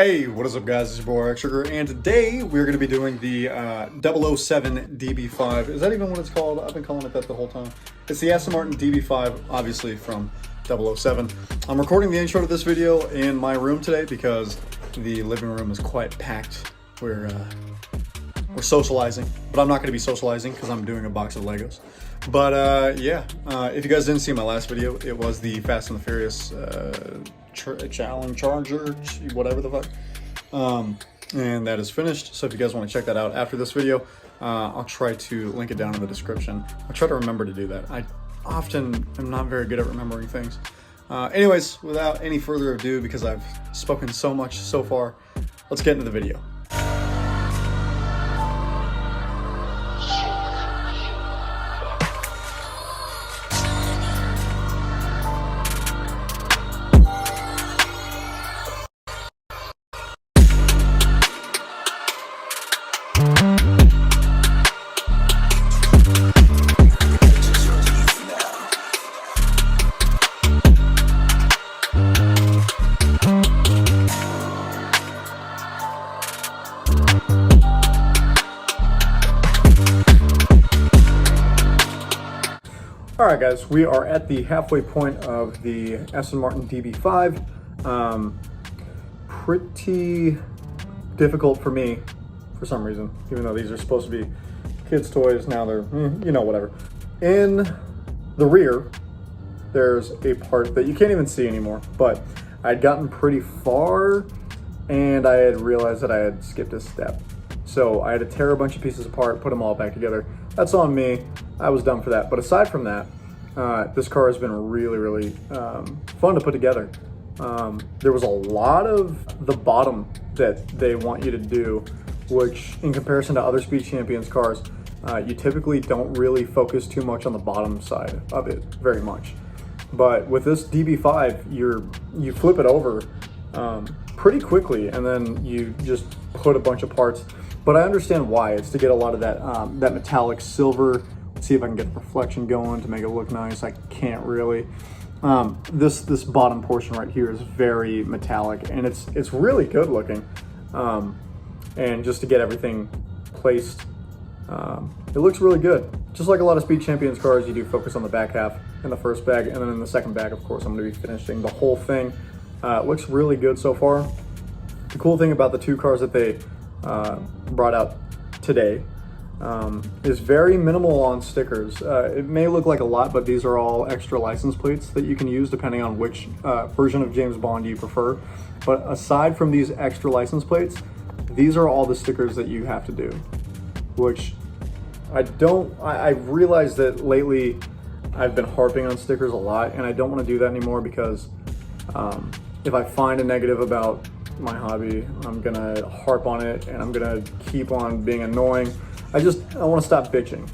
Hey, what is up guys, it's your boy X Sugar, and today we're going to be doing the 007 DB5. Is that even what it's called? I've been calling it that the whole time. It's the Aston Martin DB5, obviously from 007. I'm recording the intro to this video in my room today because the living room is quite packed. We're socializing, but I'm not going to be socializing because I'm doing a box of Legos. But yeah, if you guys didn't see my last video, it was the Fast and the Furious Charger, whatever the fuck. And that is finished. So if you guys want to check that out after this video, I'll try to link it down in the description. I'll try to remember to do that. I often am not very good at remembering things. Anyways, without any further ado, because I've spoken so much so far, let's get into the video. Alright guys, we are at the halfway point of the Aston Martin DB5. Pretty difficult for me, for some reason, even though these are supposed to be kids' toys. Now they're, you know, whatever. In the rear, there's a part that you can't even see anymore, but I'd gotten pretty far and I had realized that I had skipped a step. So I had to tear a bunch of pieces apart, put them all back together. That's on me. I was done for that. But aside from that, this car has been really fun to put together. There was a lot of the bottom that they want you to do, which in comparison to other Speed Champions cars, you typically don't really focus too much on the bottom side of it very much. But with this DB5, you flip it over pretty quickly, and then you just put a bunch of parts. But I understand why. It's to get a lot of that that metallic silver. Let's see if I can get the reflection going to make it look nice. I can't really. This bottom portion right here is very metallic, and it's really good looking. And just to get everything placed, it looks really good. Just like a lot of Speed Champions cars, you do focus on the back half in the first bag, and then in the second bag, of course, I'm going to be finishing the whole thing. It looks really good so far. The cool thing about the two cars that they brought out today is very minimal on stickers. It may look like a lot, but these are all extra license plates that you can use depending on which version of James Bond you prefer. But aside from these extra license plates, these are all the stickers that you have to do, which I realized that lately I've been harping on stickers a lot, and I don't want to do that anymore because if I find a negative about my hobby, I'm gonna harp on it and I'm gonna keep on being annoying. I want to stop bitching.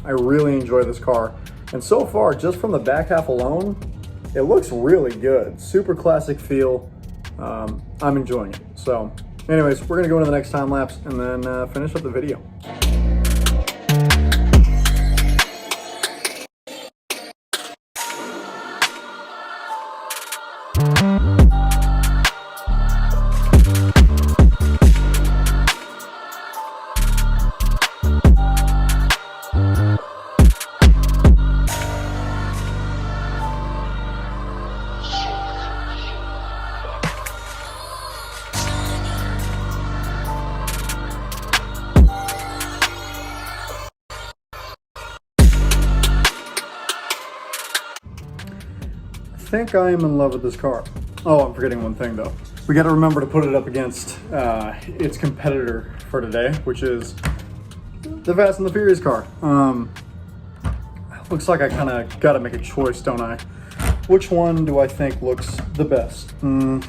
I really enjoy this car, and so far, just from the back half alone, it looks really good. Super classic feel. I'm enjoying it. So anyways, we're gonna go into the next time lapse and then finish up the video. I think I am in love with this car. Oh, I'm forgetting one thing though. We got to remember to put it up against its competitor for today, which is the Fast and the Furious car. Looks like I kind of got to make a choice, don't I? Which one do I think looks the best? I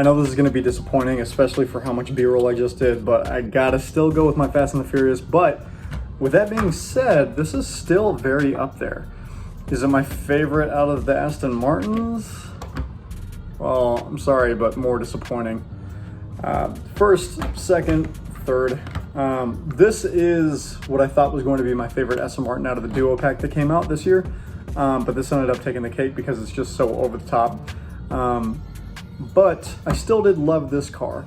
know this is going to be disappointing, especially for how much B-roll I just did, but I gotta still go with my Fast and the Furious. But with that being said, this is still very up there. Is it my favorite out of the Aston Martins? Well, I'm sorry, but more disappointing. First, second, third. This is what I thought was going to be my favorite Aston Martin out of the duo pack that came out this year. But this ended up taking the cake because it's just so over the top. but I still did love this car.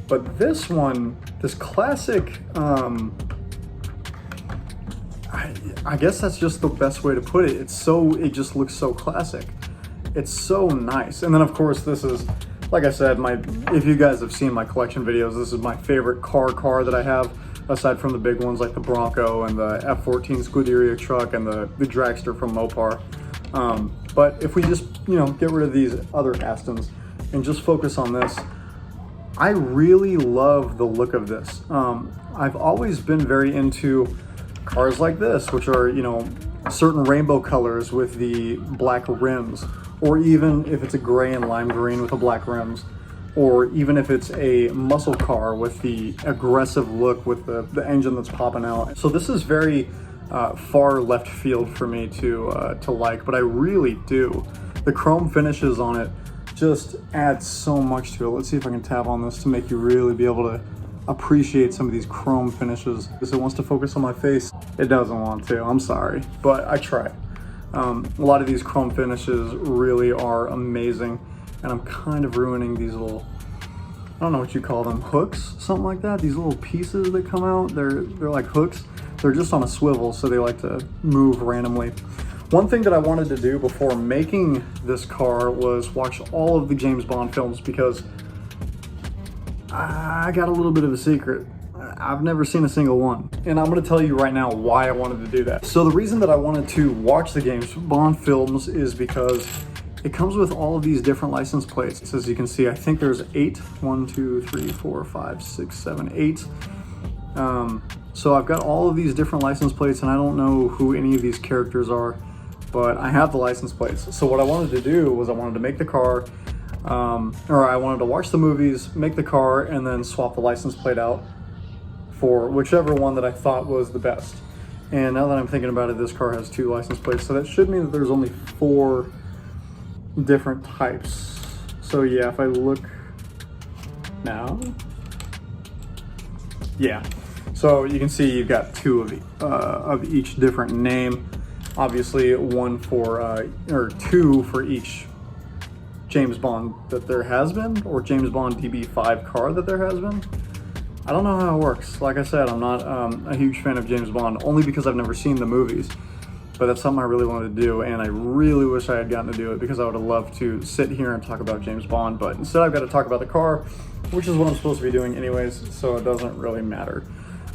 But this one, this classic, I guess that's just the best way to put it. It just looks so classic. It's so nice. And then of course this is, like I said, if you guys have seen my collection videos, this is my favorite car that I have, aside from the big ones like the Bronco and the F14 Scuderia truck and the dragster from Mopar. But if we just, get rid of these other Astons and just focus on this, I really love the look of this. I've always been very into cars like this, which are, certain rainbow colors with the black rims, or even if it's a gray and lime green with the black rims, or even if it's a muscle car with the aggressive look with the engine that's popping out. So this is very far left field for me to like, but I really do. The chrome finishes on it just adds so much to it. Let's see if I can tap on this to make you really be able to appreciate some of these chrome finishes. Because it wants to focus on my face. It doesn't want to, I'm sorry, but I try. A lot of these chrome finishes really are amazing, and I'm kind of ruining these little, I don't know what you call them, hooks, something like that. These little pieces that come out, they're like hooks. They're just on a swivel, so they like to move randomly. One thing that I wanted to do before making this car was watch all of the James Bond films, because I got a little bit of a secret. I've never seen a single one. And I'm gonna tell you right now why I wanted to do that. So the reason that I wanted to watch the James Bond films is because it comes with all of these different license plates. As you can see, I think there's 8. 1, 2, 3, 4, 5, 6, 7, 8. So I've got all of these different license plates, and I don't know who any of these characters are, but I have the license plates. So what I wanted to do was I wanted to make the car, or I wanted to watch the movies, make the car, and then swap the license plate out for whichever one that I thought was the best. And now that I'm thinking about it, this car has 2 license plates, so that should mean that there's only 4 different types. So yeah, if I look now, yeah. So you can see you've got 2 of each different name. Obviously, 1 for or 2 for each James Bond that there has been, or James Bond DB5 car that there has been. I don't know how it works. Like I said, I'm not a huge fan of James Bond, only because I've never seen the movies. But that's something I really wanted to do, and I really wish I had gotten to do it, because I would have loved to sit here and talk about James Bond. But instead, I've got to talk about the car, which is what I'm supposed to be doing anyways, so it doesn't really matter.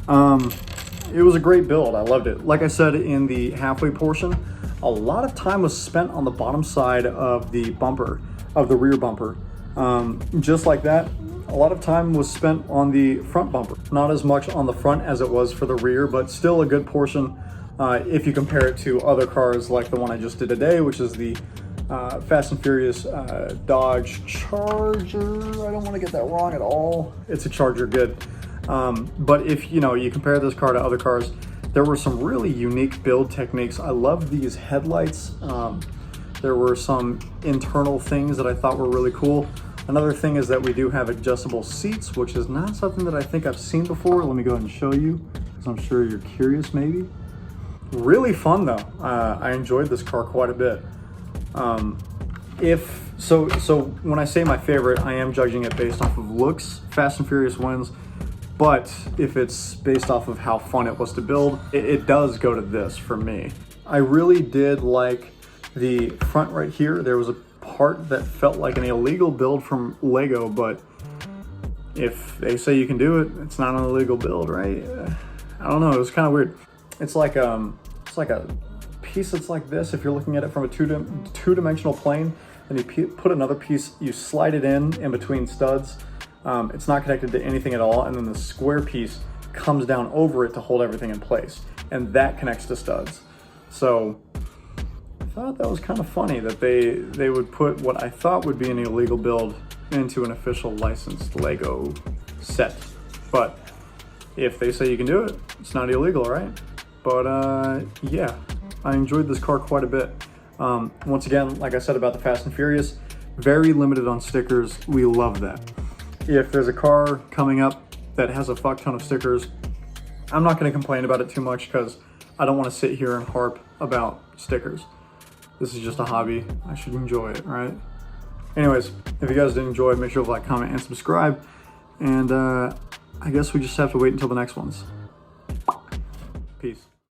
It was a great build. I loved it. Like I said in the halfway portion, a lot of time was spent on the bottom side of the bumper, of the rear bumper. Just like that, a lot of time was spent on the front bumper. Not as much on the front as it was for the rear, but still a good portion if you compare it to other cars like the one I just did today, which is the Fast and Furious Dodge Charger. I don't want to get that wrong at all. It's a Charger, good. But if you compare this car to other cars, there were some really unique build techniques. I love these headlights. There were some internal things that I thought were really cool. Another thing is that we do have adjustable seats, which is not something that I think I've seen before. Let me go ahead and show you, because I'm sure you're curious maybe. Really fun though. I enjoyed this car quite a bit. So when I say my favorite, I am judging it based off of looks. Fast and Furious wins. But if it's based off of how fun it was to build, it does go to this for me. I really did like the front right here. There was a part that felt like an illegal build from Lego, but if they say you can do it, it's not an illegal build, right? I don't know, it was kind of weird. It's like a piece that's like this. If you're looking at it from a two-dimensional plane, and you put another piece, you slide it in between studs. It's not connected to anything at all, and then the square piece comes down over it to hold everything in place, and that connects to studs. So I thought that was kind of funny that they would put what I thought would be an illegal build into an official licensed Lego set. But if they say you can do it, it's not illegal, right? But yeah, I enjoyed this car quite a bit. Once again, like I said about the Fast and Furious, very limited on stickers. We love that. If there's a car coming up that has a fuck ton of stickers, I'm not going to complain about it too much, because I don't want to sit here and harp about stickers. This is just a hobby. I should enjoy it, right? Anyways, if you guys did enjoy, make sure to like, comment, and subscribe. And I guess we just have to wait until the next ones. Peace.